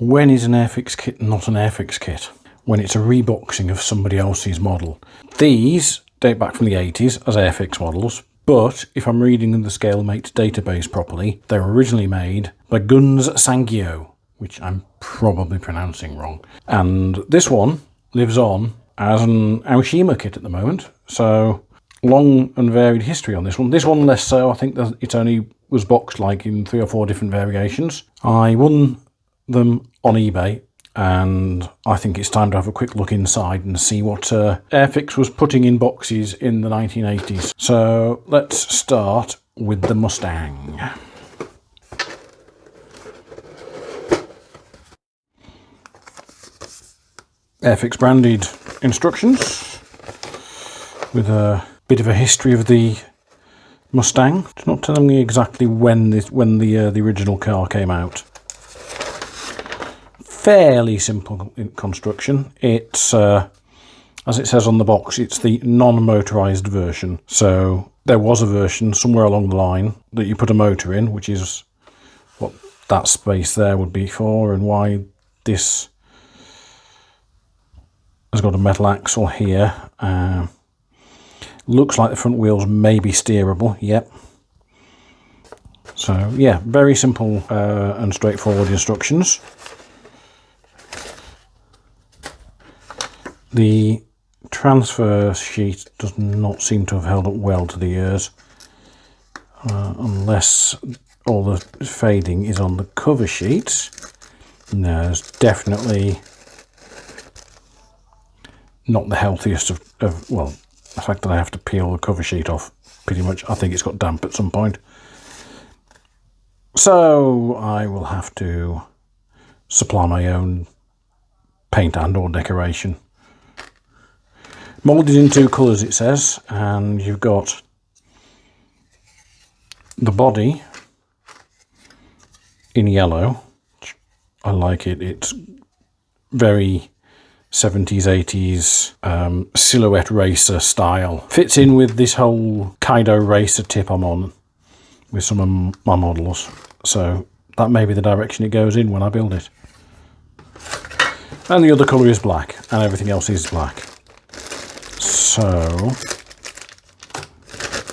When is an Airfix kit not an Airfix kit? When it's a reboxing of somebody else's model. These date back from the 80s as Airfix models, but if I'm reading the Scalemate database properly, they were originally made by Guns Sangyo, which I'm probably pronouncing wrong. And this one lives on as an Aoshima kit at the moment, so long and varied history on this one. This one less so. I think that it only was boxed like in 3 or 4 different variations. I won them on eBay, and I think it's time to have a quick look inside and see what Airfix was putting in boxes in the 1980s. So let's start with the Mustang. Airfix branded instructions with a bit of a history of the Mustang. It's not telling me exactly when the original car came out. Fairly simple in construction. It's as it says on the box, it's the non-motorized version. So there was a version somewhere along the line that you put a motor in, which is what that space there would be for, and why this has got a metal axle here. Looks like the front wheels may be steerable. Yep. So yeah, very simple and straightforward instructions. The transfer sheet does not seem to have held up well to the years, unless all the fading is on the cover sheet. No, it's definitely not the healthiest of well, the fact that I have to peel the cover sheet off pretty much. I think it's got damp at some point. So I will have to supply my own paint and or decoration. Moulded in 2 colours, it says, and you've got the body in yellow. I like it. It's very 70s, 80s silhouette racer style. Fits in with this whole Kaido racer tip I'm on with some of my models. So that may be the direction it goes in when I build it. And the other colour is black, and everything else is black. So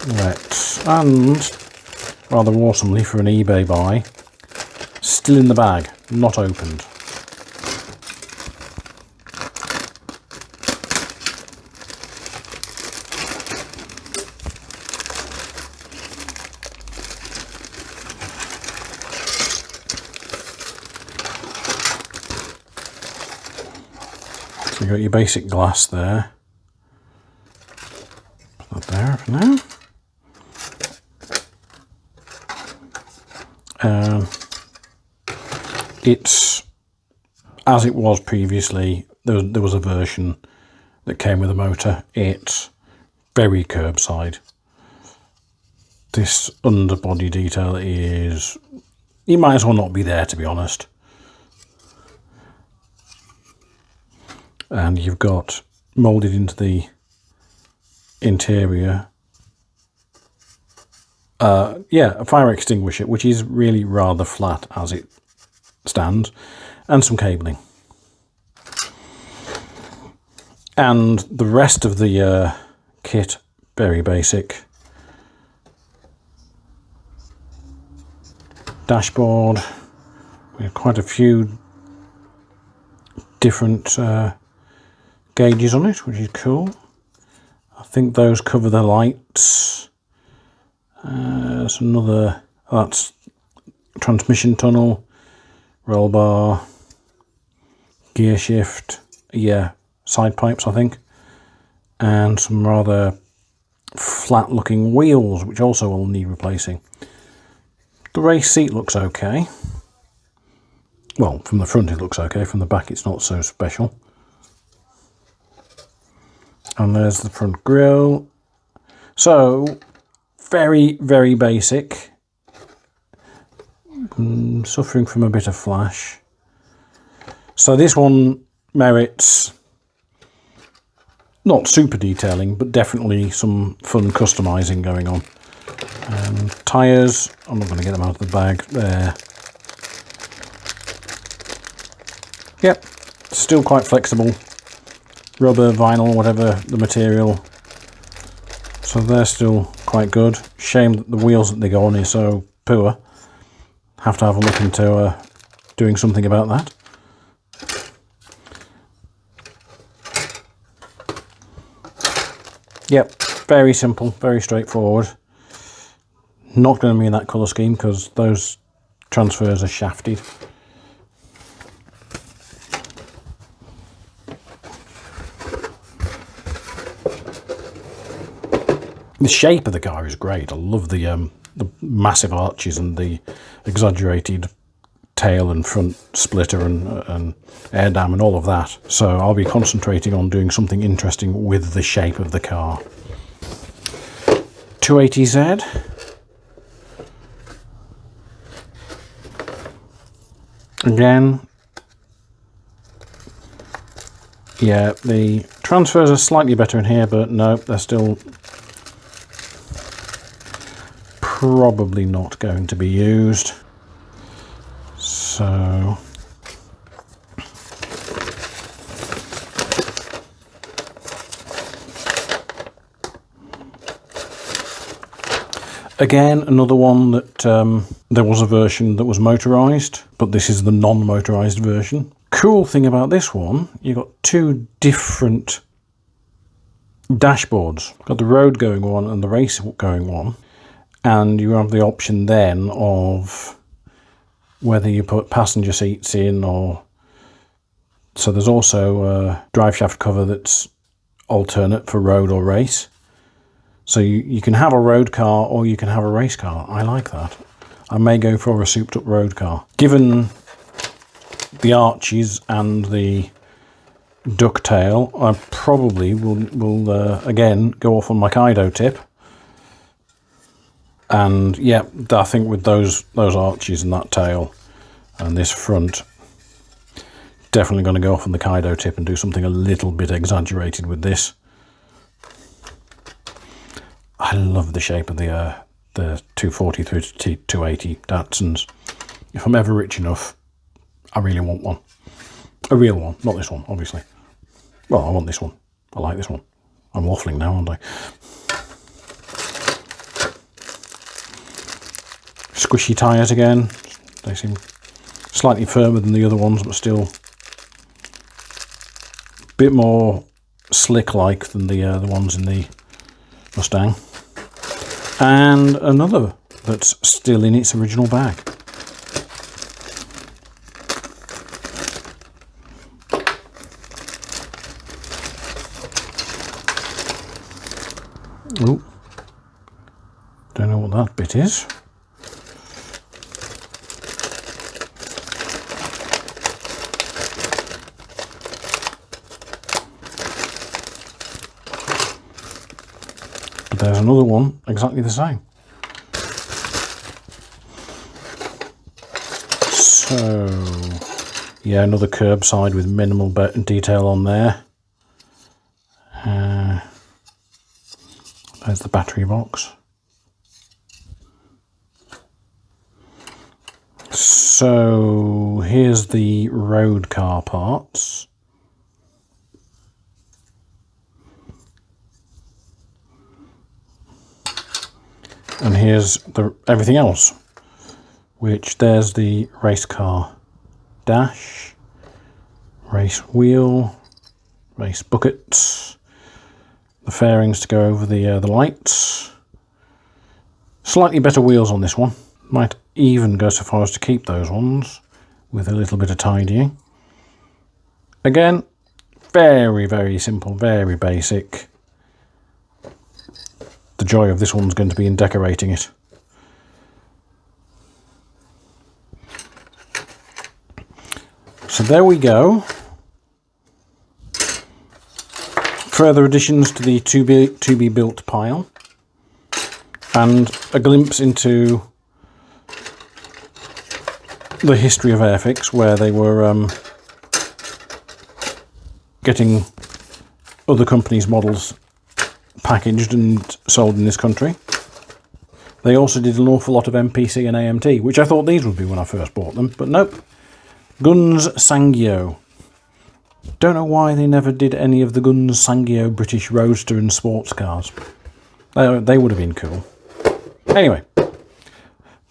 let's, and rather awesomely for an eBay buy, still in the bag, not opened. So you've got your basic glass there. Put that there for now. It's as it was previously. There was a version that came with a motor. It's very curbside. This underbody detail is, you might as well not be there, to be honest. And you've got moulded into the interior, yeah, a fire extinguisher, which is really rather flat as it stands, and some cabling. And the rest of the kit, very basic. Dashboard, we have quite a few different gauges on it, which is cool. I think those cover the lights. There's another, that's transmission tunnel, roll bar, gear shift, yeah, side pipes I think, and some rather flat looking wheels which also will need replacing. The race seat looks okay. Well, from the front it looks okay, from the back it's not so special. And there's the front grille. So, very, very basic. Suffering from a bit of flash. So this one merits not super detailing, but definitely some fun customizing going on. Tyres, I'm not going to get them out of the bag there. Yep, still quite flexible. Rubber, vinyl, whatever the material. So they're still quite good. Shame that the wheels that they go on is so poor. Have to have a look into doing something about that. Yep, very simple, very straightforward. Not going to be in that colour scheme because those transfers are shafted. The shape of the car is great. I love the massive arches and the exaggerated tail and front splitter and air dam and all of that. So I'll be concentrating on doing something interesting with the shape of the car. 280Z. Again, yeah, the transfers are slightly better in here, but no, they're still probably not going to be used. So again, another one that there was a version that was motorized, but this is the non-motorized version. Cool thing about this one, you've got two different dashboards. Got the road going one and the race going one, and you have the option then of whether you put passenger seats in or... So there's also a drive shaft cover that's alternate for road or race. So you can have a road car or you can have a race car. I like that. I may go for a souped up road car. Given the arches and the ducktail, I probably will again go off on my Kaido tip. And yeah, I think with those arches and that tail and this front, definitely going to go off on the Kaido tip and do something a little bit exaggerated with this. I love the shape of the 240 through to 280 Datsuns. If I'm ever rich enough, I really want one. A real one, not this one, obviously. Well, I want this one. I like this one. I'm waffling now, aren't I? Squishy tyres again. They seem slightly firmer than the other ones, but still a bit more slick-like than the ones in the Mustang. And another that's still in its original bag. Oh, don't know what that bit is. But there's another one exactly the same. So, yeah, another curbside with minimal detail on there. There's the battery box. So here's the road car parts. And here's everything else, which there's the race car dash, race wheel, race buckets, the fairings to go over the lights. Slightly better wheels on this one. Might even go so far as to keep those ones with a little bit of tidying. Again, very, very simple, very basic. The joy of this one's going to be in decorating it. So there we go. Further additions to the to be built pile, and a glimpse into the history of Airfix, where they were getting other companies' models packaged and sold in this country. They also did an awful lot of MPC and AMT, which I thought these would be when I first bought them, but nope. Guns Sangyo. Don't know why they never did any of the Guns Sangyo British Roadster and sports cars. They would have been cool. Anyway,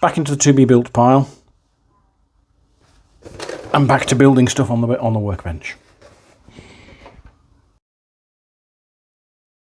back into the to-be-built pile. And back to building stuff on the workbench.